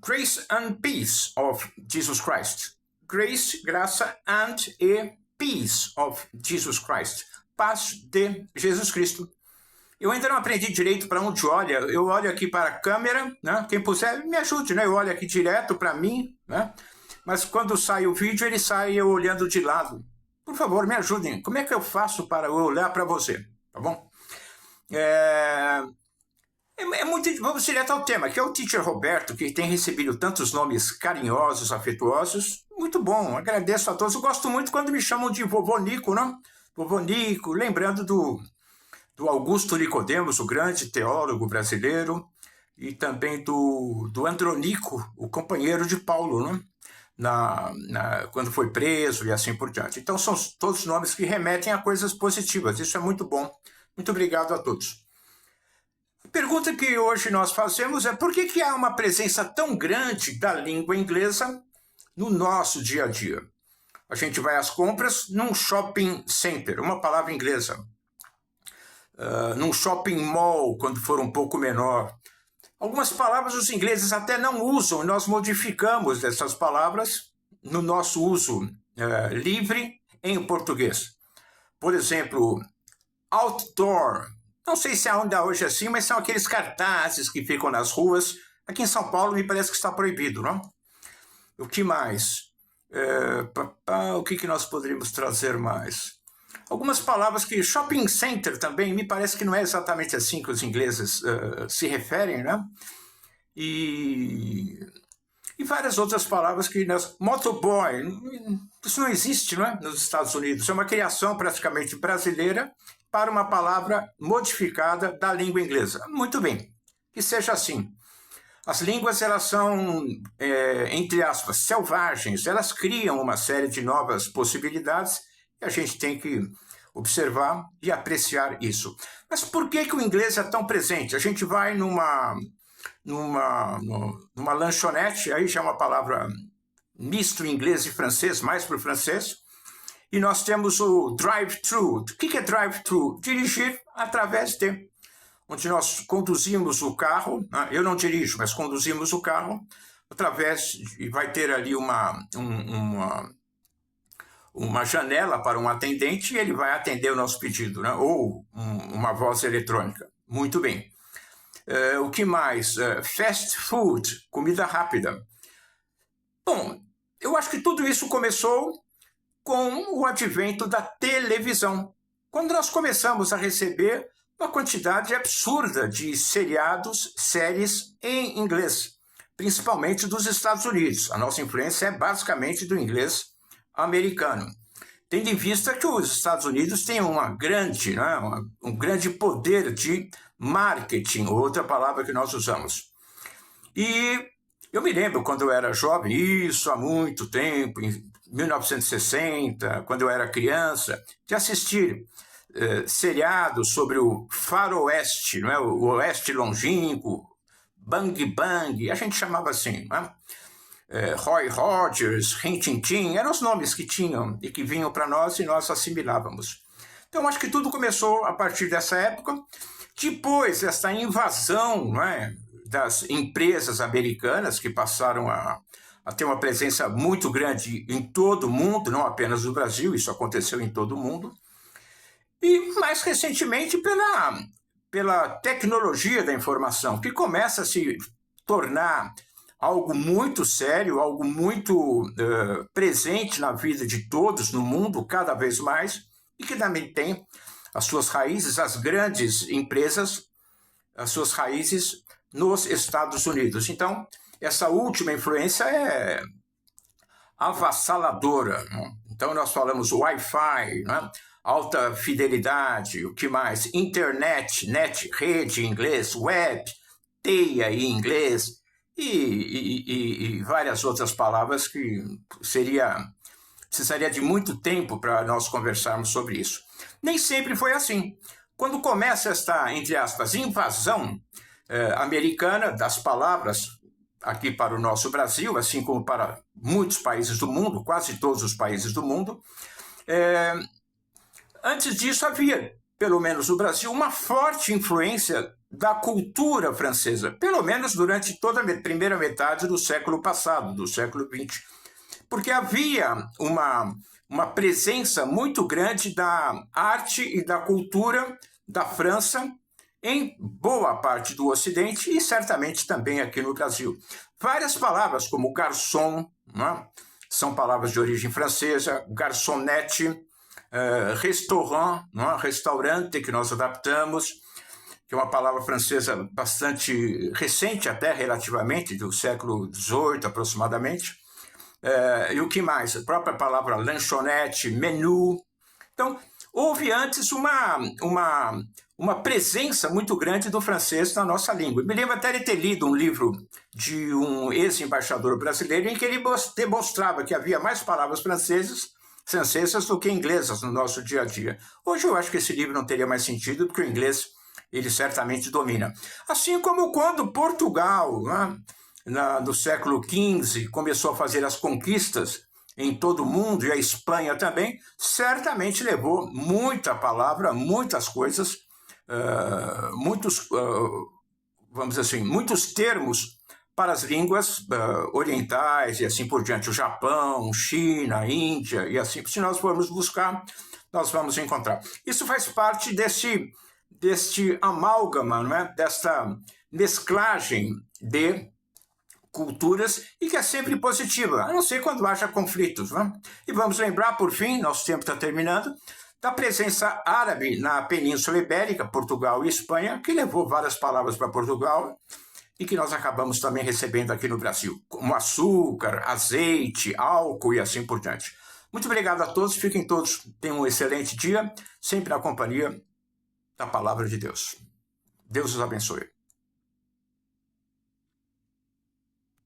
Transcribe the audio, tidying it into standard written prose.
Grace and peace of Jesus Christ. Grace, graça, and e peace of Jesus Christ. Paz de Jesus Cristo. Eu ainda não aprendi direito para onde olha. Eu olho aqui para a câmera, né? Quem puder, me ajude, né? Eu olho aqui direto para mim, né? Mas quando sai o vídeo, ele sai eu olhando de lado. Por favor, me ajudem. Como é que eu faço para eu olhar para você? Tá bom? Vamos direto ao tema, que é o Teacher Roberto, que tem recebido tantos nomes carinhosos, afetuosos. Muito bom, agradeço a todos. Eu gosto muito quando me chamam de Vovô Nico, né? Vovô Nico, lembrando do Augusto Nicodemos, o grande teólogo brasileiro, e também do Andronico, o companheiro de Paulo, né? Quando foi preso e assim por diante. Então são todos nomes que remetem a coisas positivas, isso é muito bom. Muito obrigado a todos. A pergunta que hoje nós fazemos é por que há uma presença tão grande da língua inglesa no nosso dia a dia? A gente vai às compras num shopping center, uma palavra inglesa. Num shopping mall, quando for um pouco menor. Algumas palavras os ingleses até não usam, nós modificamos essas palavras no nosso uso livre em português. Por exemplo, outdoor. Não sei se ainda hoje é assim, mas são aqueles cartazes que ficam nas ruas. Aqui em São Paulo me parece que está proibido, não? O que mais? O que nós poderíamos trazer mais? Algumas palavras que... Shopping center também, me parece que não é exatamente assim que os ingleses se referem, né? E várias outras palavras que... Motorboy, isso não existe, não é? Nos Estados Unidos. É uma criação praticamente brasileira para uma palavra modificada da língua inglesa. Muito bem, que seja assim. As línguas, elas são, entre aspas, selvagens. Elas criam uma série de novas possibilidades e a gente tem que observar e apreciar isso. Mas por que o inglês é tão presente? A gente vai numa lanchonete, aí já é uma palavra misto inglês e francês, mais para o francês, e nós temos o drive-thru. O que é drive-thru? Dirigir através de, onde nós conduzimos o carro, eu não dirijo, mas conduzimos o carro através, e vai ter ali uma janela para um atendente e ele vai atender o nosso pedido, né? Ou uma voz eletrônica. Muito bem. O que mais? Fast food, comida rápida. Bom, eu acho que tudo isso começou com o advento da televisão. Quando nós começamos a receber uma quantidade absurda de seriados, séries em inglês, principalmente dos Estados Unidos. A nossa influência é basicamente do inglês americano, tendo em vista que os Estados Unidos têm um grande poder de marketing, outra palavra que nós usamos. E eu me lembro quando eu era jovem, isso há muito tempo, em 1960, quando eu era criança, de assistir seriados sobre o faroeste, não é? O oeste longínquo, Bang Bang, a gente chamava assim, não é? Roy Rogers, Rin Tin Tin, eram os nomes que tinham e que vinham para nós e nós assimilávamos. Então, acho que tudo começou a partir dessa época. Depois, essa invasão, não é, das empresas americanas que passaram a ter uma presença muito grande em todo o mundo, não apenas no Brasil, isso aconteceu em todo o mundo. E, mais recentemente, pela tecnologia da informação, que começa a se tornar algo muito sério, algo muito presente na vida de todos no mundo, cada vez mais, e que também tem as suas raízes, as grandes empresas, as suas raízes nos Estados Unidos. Então, essa última influência é avassaladora, né? Então, nós falamos Wi-Fi, né? Alta fidelidade, o que mais? Internet, rede em inglês, web, teia em inglês, e várias outras palavras que precisaria de muito tempo para nós conversarmos sobre isso. Nem sempre foi assim. Quando começa esta, entre aspas, invasão americana das palavras aqui para o nosso Brasil, assim como para muitos países do mundo, quase todos os países do mundo, antes disso havia pelo menos no Brasil, uma forte influência da cultura francesa, pelo menos durante toda a primeira metade do século passado, do século XX, porque havia uma presença muito grande da arte e da cultura da França em boa parte do Ocidente e certamente também aqui no Brasil. Várias palavras como garçom, né, são palavras de origem francesa, garçonnette, restaurant, né, restaurante, que nós adaptamos, que é uma palavra francesa bastante recente, até relativamente, do século XVIII aproximadamente. E o que mais? A própria palavra lanchonete, menu. Então, houve antes uma presença muito grande do francês na nossa língua. Me lembro até de ter lido um livro de um ex-embaixador brasileiro em que ele demonstrava que havia mais palavras francesas do que inglesas no nosso dia a dia. Hoje eu acho que esse livro não teria mais sentido, porque o inglês ele certamente domina. Assim como quando Portugal, né, no século XV, começou a fazer as conquistas em todo o mundo, e a Espanha também, certamente levou muita palavra, muitas coisas, vamos dizer assim, muitos termos para as línguas orientais e assim por diante, o Japão, China, Índia, e assim, se nós formos buscar, nós vamos encontrar. Isso faz parte deste amálgama, não é? Desta mesclagem de culturas e que é sempre positiva, a não ser quando haja conflitos. Né? E vamos lembrar, por fim, nosso tempo está terminando, da presença árabe na Península Ibérica, Portugal e Espanha, que levou várias palavras para Portugal e que nós acabamos também recebendo aqui no Brasil, como açúcar, azeite, álcool e assim por diante. Muito obrigado a todos, fiquem todos, tenham um excelente dia, sempre na companhia da Palavra de Deus. Deus os abençoe.